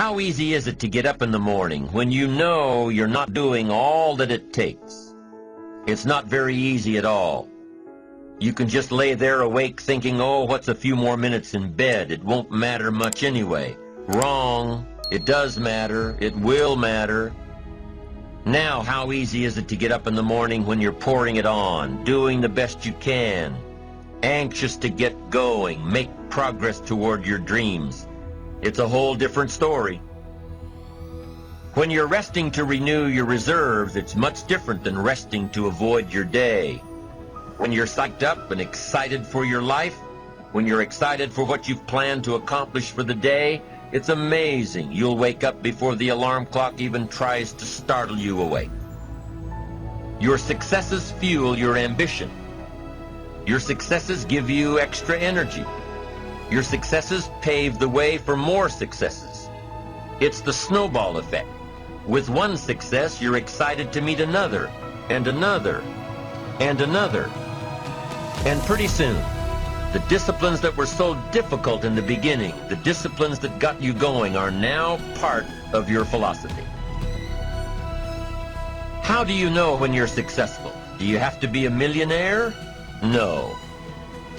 How easy is it to get up in the morning when you know you're not doing all that it takes? It's not very easy at all. You can just lay there awake thinking, oh, what's a few more minutes in bed? It won't matter much anyway. Wrong. It does matter. It will matter. Now, how easy is it to get up in the morning when you're pouring it on, doing the best you can, anxious to get going, make progress toward your dreams? It's a whole different story. When you're resting to renew your reserves, it's much different than resting to avoid your day. When you're psyched up and excited for your life, when you're excited for what you've planned to accomplish for the day, it's amazing. You'll wake up before the alarm clock even tries to startle you awake. Your successes fuel your ambition. Your successes give you extra energy. Your successes pave the way for more successes. It's the snowball effect. With one success, you're excited to meet another, and another, and another. And pretty soon, the disciplines that were so difficult in the beginning, the disciplines that got you going, are now part of your philosophy. How do you know when you're successful? Do you have to be a millionaire? No.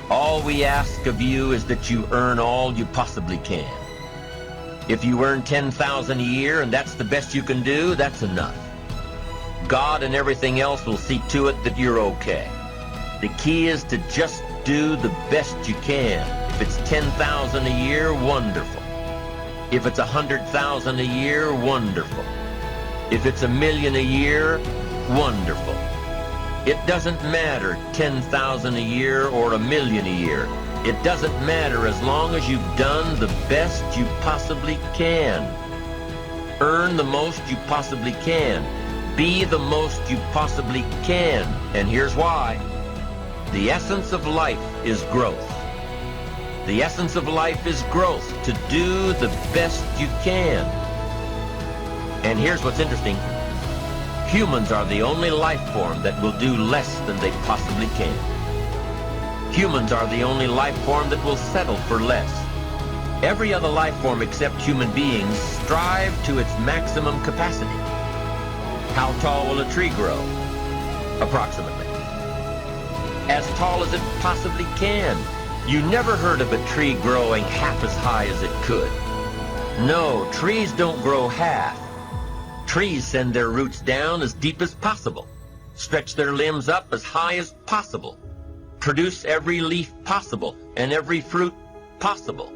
All we ask of you is that you earn all you possibly can. If you earn $10,000 a year and that's the best you can do, that's enough. God and everything else will see to it that you're okay. The key is to just do the best you can. If it's $10,000 a year, wonderful. If it's $100,000 a year, wonderful. If it's $1 million a year, wonderful. It doesn't matter $10,000 a year or $1 million a year. It doesn't matter as long as you've done the best you possibly can. Earn the most you possibly can. Be the most you possibly can. And here's why. The essence of life is growth. The essence of life is growth, to do the best you can. And here's what's interesting. Humans are the only life form that will do less than they possibly can. Humans are the only life form that will settle for less. Every other life form except human beings strive to its maximum capacity. How tall will a tree grow? Approximately. As tall as it possibly can. You never heard of a tree growing half as high as it could. No, trees don't grow half. Trees send their roots down as deep as possible, stretch their limbs up as high as possible, produce every leaf possible and every fruit possible.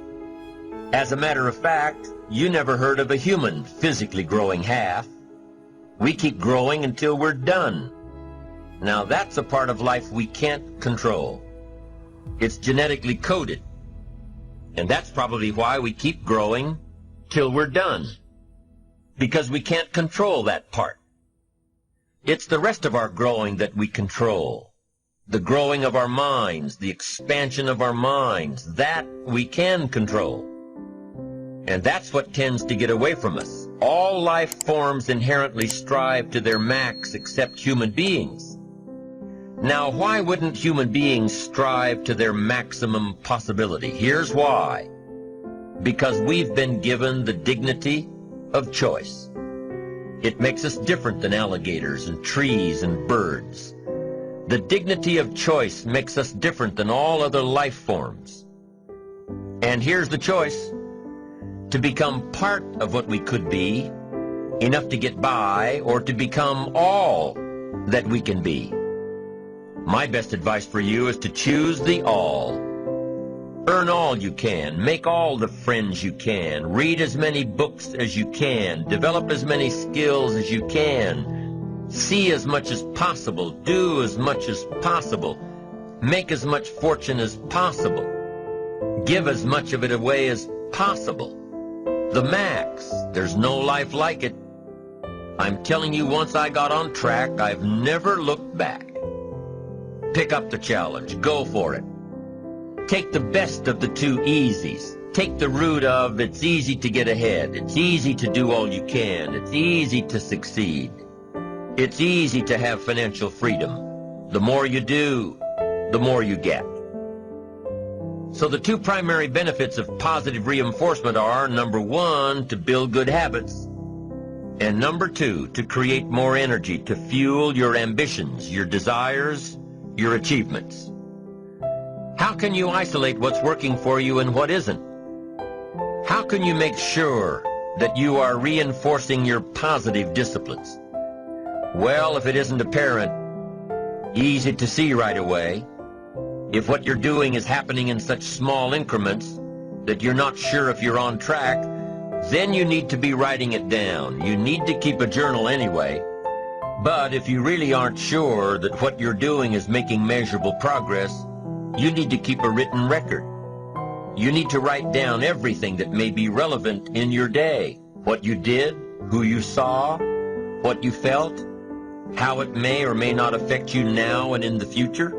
As a matter of fact, you never heard of a human physically growing half. We keep growing until we're done. Now that's a part of life we can't control. It's genetically coded. And that's probably why we keep growing till we're done. Because we can't control that part. It's the rest of our growing that we control. The growing of our minds, the expansion of our minds, that we can control. And that's what tends to get away from us. All life forms inherently strive to their max except human beings. Now, why wouldn't human beings strive to their maximum possibility? Here's why. Because we've been given the dignity of choice. It makes us different than alligators and trees and birds. The dignity of choice makes us different than all other life forms. And here's the choice. To become part of what we could be, enough to get by, or to become all that we can be. My best advice for you is to choose the all. Earn all you can, make all the friends you can, read as many books as you can, develop as many skills as you can, see as much as possible, do as much as possible, make as much fortune as possible, give as much of it away as possible. The max. There's no life like it. I'm telling you, once I got on track, I've never looked back. Pick up the challenge. Go for it. Take the best of the two easies. Take the route of it's easy to get ahead. It's easy to do all you can. It's easy to succeed. It's easy to have financial freedom. The more you do, the more you get. So the two primary benefits of positive reinforcement are, number one, to build good habits, and number two, to create more energy to fuel your ambitions, your desires, your achievements. How can you isolate what's working for you and what isn't? How can you make sure that you are reinforcing your positive disciplines? Well, if it isn't apparent, easy to see right away, if what you're doing is happening in such small increments that you're not sure if you're on track, then you need to be writing it down. You need to keep a journal anyway. But if you really aren't sure that what you're doing is making measurable progress, you need to keep a written record. You need to write down everything that may be relevant in your day. What you did, who you saw, what you felt, how it may or may not affect you now and in the future.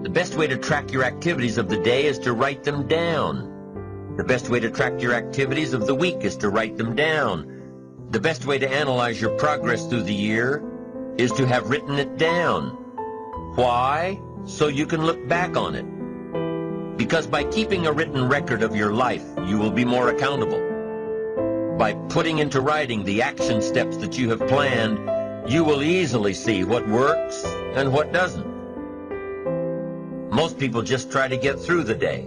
The best way to track your activities of the day is to write them down. The best way to track your activities of the week is to write them down. The best way to analyze your progress through the year is to have written it down. Why? So you can look back on it. Because by keeping a written record of your life, you will be more accountable. By putting into writing the action steps that you have planned, you will easily see what works and what doesn't. Most people just try to get through the day,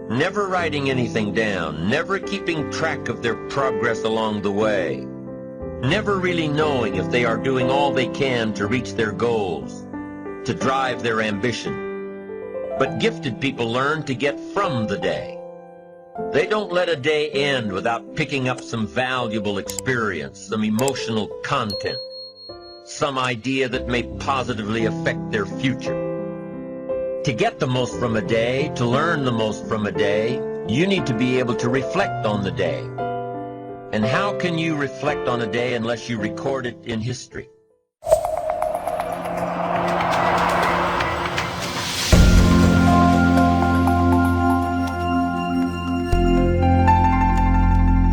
never writing anything down, never keeping track of their progress along the way, never really knowing if they are doing all they can to reach their goals, to drive their ambition. But gifted people learn to get from the day. They don't let a day end without picking up some valuable experience, some emotional content, some idea that may positively affect their future. To get the most from a day, to learn the most from a day, you need to be able to reflect on the day. And how can you reflect on a day unless you record it in history?